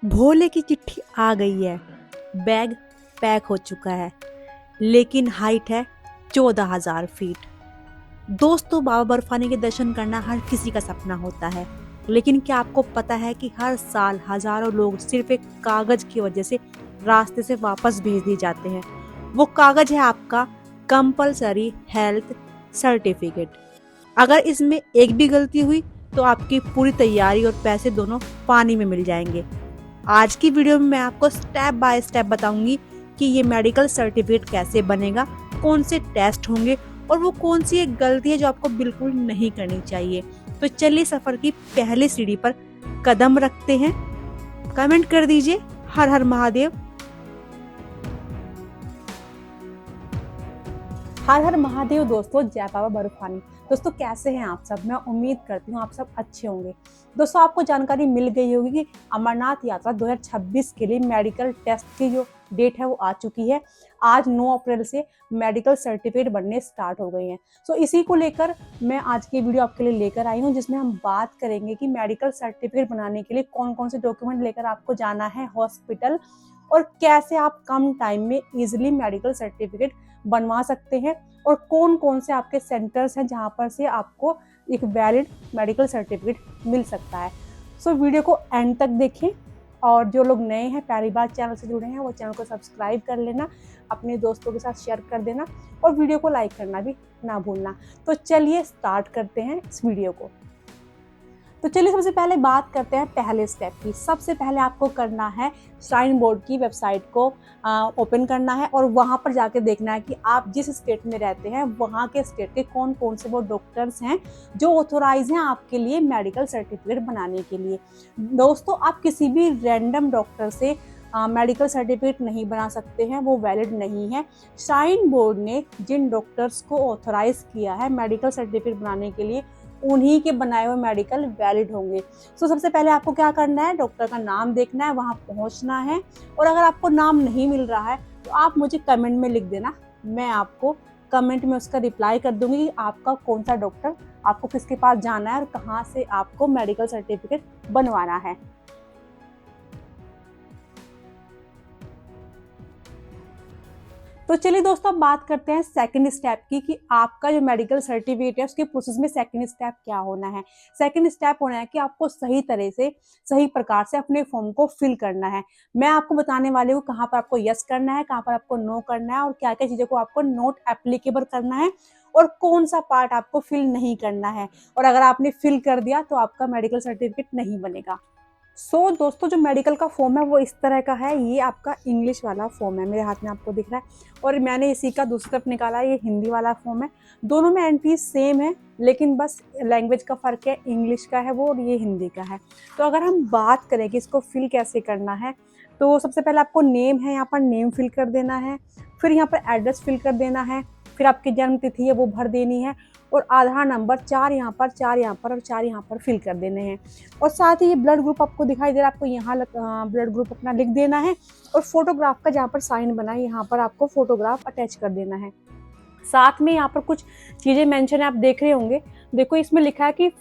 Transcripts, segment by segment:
भोले की चिट्ठी आ गई है। बैग पैक हो चुका है, लेकिन हाइट है 14,000 फीट। दोस्तों, बाबा बर्फानी के दर्शन करना हर किसी का सपना होता है, लेकिन क्या आपको पता है कि हर साल हजारों लोग सिर्फ एक कागज की वजह से रास्ते से वापस भेज दिए जाते हैं। वो कागज है आपका कंपलसरी हेल्थ सर्टिफिकेट। अगर इसमें एक भी गलती हुई तो आपकी पूरी तैयारी और पैसे दोनों पानी में मिल जाएंगे। आज की वीडियो में मैं आपको स्टेप बाय स्टेप बताऊंगी कि ये मेडिकल सर्टिफिकेट कैसे बनेगा, कौन से टेस्ट होंगे और वो कौन सी एक गलती है जो आपको बिल्कुल नहीं करनी चाहिए। तो चलिए सफर की पहली सीढ़ी पर कदम रखते हैं। कमेंट कर दीजिए हर हर महादेव। हर हर महादेव दोस्तों, जय बाबा बर्फानी। दोस्तों, कैसे हैं आप सब? मैं उम्मीद करती हूँ आप सब अच्छे होंगे। दोस्तों, आपको जानकारी मिल गई होगी कि अमरनाथ यात्रा 2026 के लिए मेडिकल टेस्ट की जो डेट है वो आ चुकी है। आज 9 अप्रैल से मेडिकल सर्टिफिकेट बनने स्टार्ट हो गए हैं। सो इसी को लेकर मैं आज की वीडियो आपके लिए लेकर आई हूँ, जिसमें हम बात करेंगे कि मेडिकल सर्टिफिकेट बनाने के लिए कौन कौन से डॉक्यूमेंट लेकर आपको जाना है हॉस्पिटल, और कैसे आप कम टाइम में इजिली मेडिकल सर्टिफिकेट बनवा सकते हैं, और कौन कौन से आपके सेंटर्स हैं जहां पर से आपको एक वैलिड मेडिकल सर्टिफिकेट मिल सकता है। सो वीडियो को एंड तक देखें, और जो लोग नए हैं पहली बार चैनल से जुड़े हैं वो चैनल को सब्सक्राइब कर लेना, अपने दोस्तों के साथ शेयर कर देना और वीडियो को लाइक करना भी ना भूलना। तो चलिए स्टार्ट करते हैं इस वीडियो को। तो चलिए सबसे पहले बात करते हैं पहले स्टेप की। सबसे पहले आपको करना है श्राइन बोर्ड की वेबसाइट को ओपन करना है, और वहां पर जाके देखना है कि आप जिस स्टेट में रहते हैं वहां के स्टेट के कौन कौन से वो डॉक्टर्स हैं जो ऑथोराइज हैं आपके लिए मेडिकल सर्टिफिकेट बनाने के लिए। दोस्तों, आप किसी भी रैंडम डॉक्टर से मेडिकल सर्टिफिकेट नहीं बना सकते हैं, वो वैलिड नहीं है। श्राइन बोर्ड ने जिन डॉक्टर्स को ऑथोराइज किया है मेडिकल सर्टिफिकेट बनाने के लिए, उन्हीं के बनाए हुए मेडिकल वैलिड होंगे। सो सबसे पहले आपको क्या करना है, डॉक्टर का नाम देखना है, वहां पहुंचना है, और अगर आपको नाम नहीं मिल रहा है तो आप मुझे कमेंट में लिख देना, मैं आपको कमेंट में उसका रिप्लाई कर दूंगी कि आपका कौन सा डॉक्टर, आपको किसके पास जाना है और कहाँ से आपको मेडिकल सर्टिफिकेट बनवाना है। तो चलिए दोस्तों, अब बात करते हैं सेकंड स्टेप की कि आपका जो मेडिकल सर्टिफिकेट है उसके प्रोसेस में सेकंड स्टेप क्या होना है। सेकंड स्टेप होना है कि आपको सही तरह से, सही प्रकार से अपने फॉर्म को फिल करना है। मैं आपको बताने वाली हूँ कहाँ पर आपको यस करना है, कहाँ पर आपको नो करना है, और क्या क्या चीज़ों को आपको नोट एप्लीकेबल करना है, और कौन सा पार्ट आपको फिल नहीं करना है। और अगर आपने फिल कर दिया तो आपका मेडिकल सर्टिफिकेट नहीं बनेगा। दोस्तों, जो मेडिकल का फॉर्म है वो इस तरह का है। ये आपका इंग्लिश वाला फॉर्म है, मेरे हाथ में आपको दिख रहा है, और मैंने इसी का दूसरी तरफ निकाला है, ये हिंदी वाला फॉर्म है। दोनों में एंट्री सेम है, लेकिन बस लैंग्वेज का फ़र्क है, इंग्लिश का है वो और ये हिंदी का है। तो अगर हम बात करें कि इसको फिल कैसे करना है, तो सबसे पहले आपको नेम है, यहाँ पर नेम फिल कर देना है, फिर यहाँ पर एड्रेस फिल कर देना है, फिर आपकी जन्म तिथि है वो भर देनी है, और आधार नंबर 4 यहाँ पर, 4 यहाँ पर और 4 यहाँ पर फिल कर देने हैं। और साथ ही ये ब्लड ग्रुप आपको दिखाई दे रहा है, आपको यहाँ ब्लड ग्रुप अपना लिख देना है, और फोटोग्राफ का जहाँ पर साइन बना है यहाँ पर आपको फोटोग्राफ अटैच कर देना है। साथ में यहाँ पर कुछ चीज़ें मेंशन है, आप देख रहे होंगे। देखो, इसमें लिखा है कि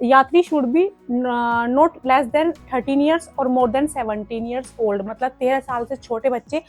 यात्री should be not less than 13 years और मोर देन 17 ईयर्स ओल्ड, मतलब 13 साल से छोटे बच्चे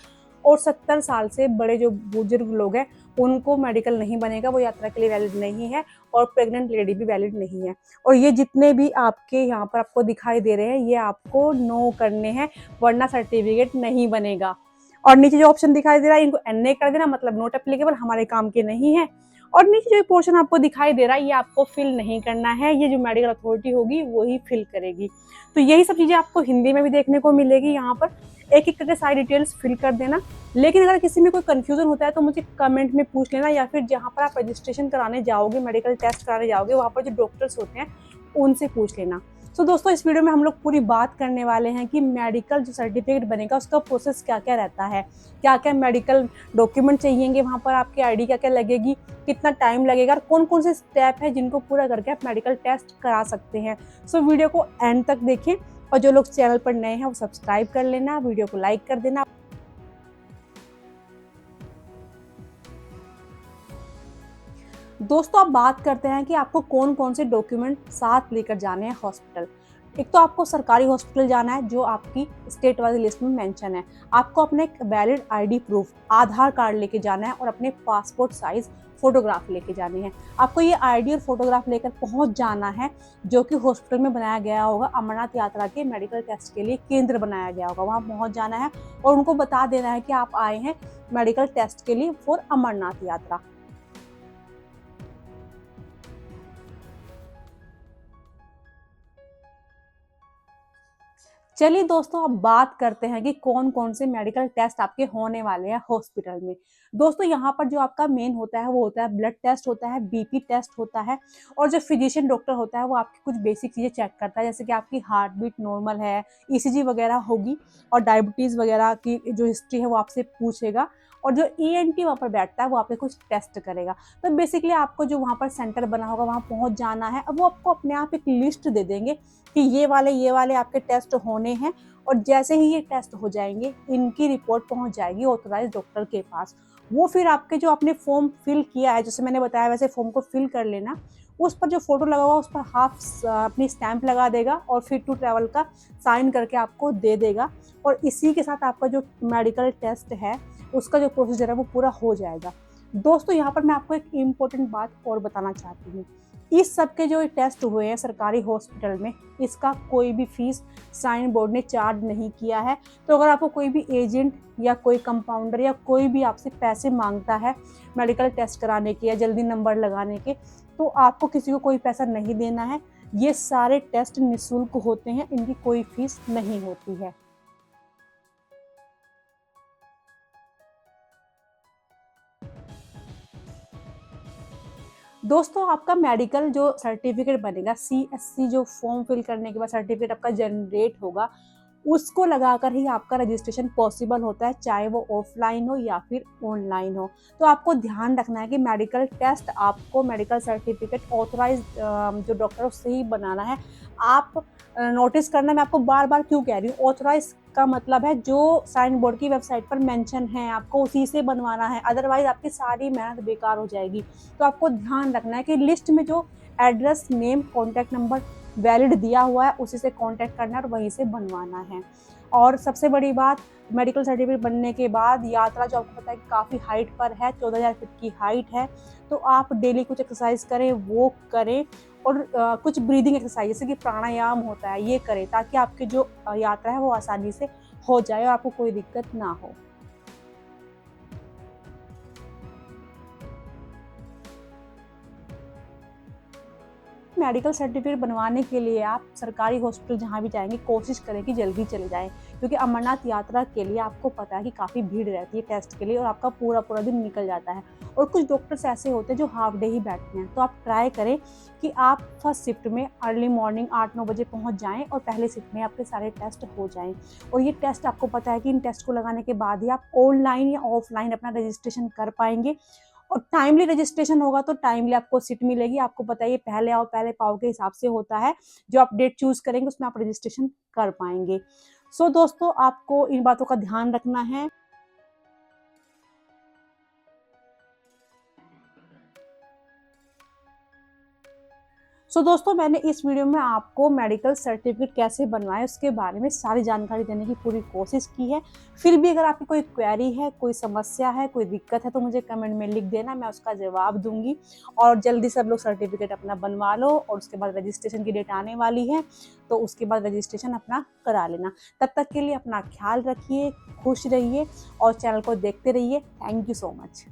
और 70 साल से बड़े जो बुजुर्ग लोग हैं उनको मेडिकल नहीं बनेगा, वो यात्रा के लिए वैलिड नहीं है, और प्रेग्नेंट लेडी भी वैलिड नहीं है। और ये जितने भी आपके यहाँ पर आपको दिखाई दे रहे हैं ये आपको नो करने हैं, वरना सर्टिफिकेट नहीं बनेगा। और नीचे जो ऑप्शन दिखाई दे रहा है इनको एनए कर देना, मतलब नोट एप्लीकेबल, हमारे काम के नहीं है। और नीचे जो पोर्शन आपको दिखाई दे रहा है ये आपको फिल नहीं करना है, ये जो मेडिकल अथॉरिटी होगी वही फिल करेगी। तो यही सब चीज़ें आपको हिंदी में भी देखने को मिलेगी। यहाँ पर एक एक करके सारी डिटेल्स फिल कर देना। लेकिन अगर किसी में कोई कंफ्यूजन होता है तो मुझे कमेंट में पूछ लेना, या फिर जहाँ पर आप रजिस्ट्रेशन कराने जाओगे, मेडिकल टेस्ट कराने जाओगे, वहाँ पर जो डॉक्टर्स होते हैं उनसे पूछ लेना। दोस्तों, इस वीडियो में हम लोग पूरी बात करने वाले हैं कि मेडिकल जो सर्टिफिकेट बनेगा उसका प्रोसेस क्या क्या रहता है, क्या क्या मेडिकल डॉक्यूमेंट चाहिएंगे, वहाँ पर आपकी आईडी क्या क्या लगेगी, कितना टाइम लगेगा, और कौन कौन से स्टेप है जिनको पूरा करके आप मेडिकल टेस्ट करा सकते हैं। वीडियो को एंड तक देखें, और जो लोग चैनल पर नए हैं वो सब्सक्राइब कर लेना, वीडियो को लाइक कर देना। दोस्तों, अब बात करते हैं कि आपको कौन कौन से डॉक्यूमेंट साथ लेकर जाने हैं हॉस्पिटल। एक तो आपको सरकारी हॉस्पिटल जाना है जो आपकी स्टेट वाली लिस्ट में मेंशन है। आपको अपना एक वैलिड आईडी प्रूफ, आधार कार्ड लेके जाना है और अपने पासपोर्ट साइज फोटोग्राफ लेके जानी है। आपको ये आईडी और फोटोग्राफ लेकर पहुंच जाना है जो कि हॉस्पिटल में बनाया गया होगा। अमरनाथ यात्रा के मेडिकल टेस्ट के लिए केंद्र बनाया गया होगा, वहां पहुंच जाना है और उनको बता देना है कि आप आए हैं मेडिकल टेस्ट के लिए फॉर अमरनाथ यात्रा। चलिए दोस्तों, अब बात करते हैं कि कौन कौन से मेडिकल टेस्ट आपके होने वाले हैं हॉस्पिटल में। दोस्तों, यहाँ पर जो आपका मेन होता है वो होता है ब्लड टेस्ट होता है, बीपी टेस्ट होता है, और जो फिजिशियन डॉक्टर होता है वो आपकी कुछ बेसिक चीज़ें चेक करता है, जैसे कि आपकी हार्ट बीट नॉर्मल है, ईसीजी वगैरह होगी, और डायबिटीज़ वगैरह की जो हिस्ट्री है वो आपसे पूछेगा, और जो ईएनटी वहाँ पर बैठता है वो आपके कुछ टेस्ट करेगा। तो बेसिकली आपको जो वहाँ पर सेंटर बना होगा वहाँ पहुँच जाना है। अब वो आपको अपने आप एक लिस्ट दे देंगे कि ये वाले आपके टेस्ट होने हैं, और जैसे ही ये टेस्ट हो जाएंगे इनकी रिपोर्ट पहुंच जाएगी ऑथराइज डॉक्टर के पास। वो फिर आपके जो आपने फॉर्म फिल किया है, जैसे मैंने बताया वैसे फॉर्म को फिल कर लेना, उस पर जो फोटो लगा हुआ उस पर हाफ अपनी स्टैंप लगा देगा और फिर टू ट्रैवल का साइन करके आपको दे देगा, और इसी के साथ आपका जो मेडिकल टेस्ट है उसका जो प्रोसीजर है वो पूरा हो जाएगा। दोस्तों, यहाँ पर मैं आपको एक इम्पोर्टेंट बात और बताना चाहती हूँ। इस सब के जो टेस्ट हुए हैं सरकारी हॉस्पिटल में, इसका कोई भी फीस साइन बोर्ड ने चार्ज नहीं किया है। तो अगर आपको कोई भी एजेंट या कोई कंपाउंडर या कोई भी आपसे पैसे मांगता है मेडिकल टेस्ट कराने के या जल्दी नंबर लगाने के, तो आपको किसी को कोई पैसा नहीं देना है। ये सारे टेस्ट निःशुल्क होते हैं, इनकी कोई फीस नहीं होती है। दोस्तों, आपका मेडिकल जो सर्टिफिकेट बनेगा, सीएससी जो फॉर्म फिल करने के बाद सर्टिफिकेट आपका जनरेट होगा, उसको लगाकर ही आपका रजिस्ट्रेशन पॉसिबल होता है, चाहे वो ऑफलाइन हो या फिर ऑनलाइन हो। तो आपको ध्यान रखना है कि मेडिकल टेस्ट आपको मेडिकल सर्टिफिकेट ऑथराइज जो डॉक्टर उससे ही बनाना है। आप नोटिस करना, मैं आपको बार बार क्यों कह रही हूँ, ऑथराइज का मतलब है जो साइन बोर्ड की वेबसाइट पर मेंशन है आपको उसी से बनवाना है, अदरवाइज आपकी सारी मेहनत बेकार हो जाएगी। तो आपको ध्यान रखना है कि लिस्ट में जो address, name, contact number valid दिया हुआ है उसी से कांटेक्ट करना है और वहीं से बनवाना है। और सबसे बड़ी बात, मेडिकल सर्टिफिकेट बनने के बाद यात्रा जो आपको पता है कि काफ़ी हाइट पर है, 14,000 फीट की हाइट है, तो आप डेली कुछ एक्सरसाइज करें, वॉक करें, और कुछ ब्रीदिंग एक्सरसाइज जैसे कि प्राणायाम होता है ये करें, ताकि आपकी जो यात्रा है वो आसानी से हो जाए और आपको कोई दिक्कत ना हो। मेडिकल सर्टिफिकेट बनवाने के लिए आप सरकारी हॉस्पिटल जहाँ भी जाएंगे कोशिश करें कि जल्दी चले जाएं, क्योंकि अमरनाथ यात्रा के लिए आपको पता है कि काफ़ी भीड़ रहती है टेस्ट के लिए और आपका पूरा पूरा दिन निकल जाता है, और कुछ डॉक्टर्स ऐसे होते हैं जो हाफ डे ही बैठते हैं। तो आप ट्राई करें कि आप फर्स्ट शिफ्ट में अर्ली मॉर्निंग 8-9 बजे पहुँच जाएँ और पहले शिफ्ट में आपके सारे टेस्ट हो जाएँ। और ये टेस्ट आपको पता है कि इन टेस्ट को लगाने के बाद ही आप ऑनलाइन या ऑफलाइन अपना रजिस्ट्रेशन कर पाएंगे, और टाइमली रजिस्ट्रेशन होगा तो टाइमली आपको सीट मिलेगी। आपको पता है ये पहले आओ पहले पाओ के हिसाब से होता है, जो आप डेट चूज करेंगे उसमें आप रजिस्ट्रेशन कर पाएंगे। सो दोस्तों, आपको इन बातों का ध्यान रखना है। दोस्तों, मैंने इस वीडियो में आपको मेडिकल सर्टिफिकेट कैसे बनवाएं उसके बारे में सारी जानकारी देने की पूरी कोशिश की है। फिर भी अगर आपकी कोई क्वेरी है, कोई समस्या है, कोई दिक्कत है, तो मुझे कमेंट में लिख देना, मैं उसका जवाब दूंगी। और जल्दी से सब लोग सर्टिफिकेट अपना बनवा लो, और उसके बाद रजिस्ट्रेशन की डेट आने वाली है तो उसके बाद रजिस्ट्रेशन अपना करा लेना। तब तक के लिए अपना ख्याल रखिए, खुश रहिए और चैनल को देखते रहिए। Thank you so much.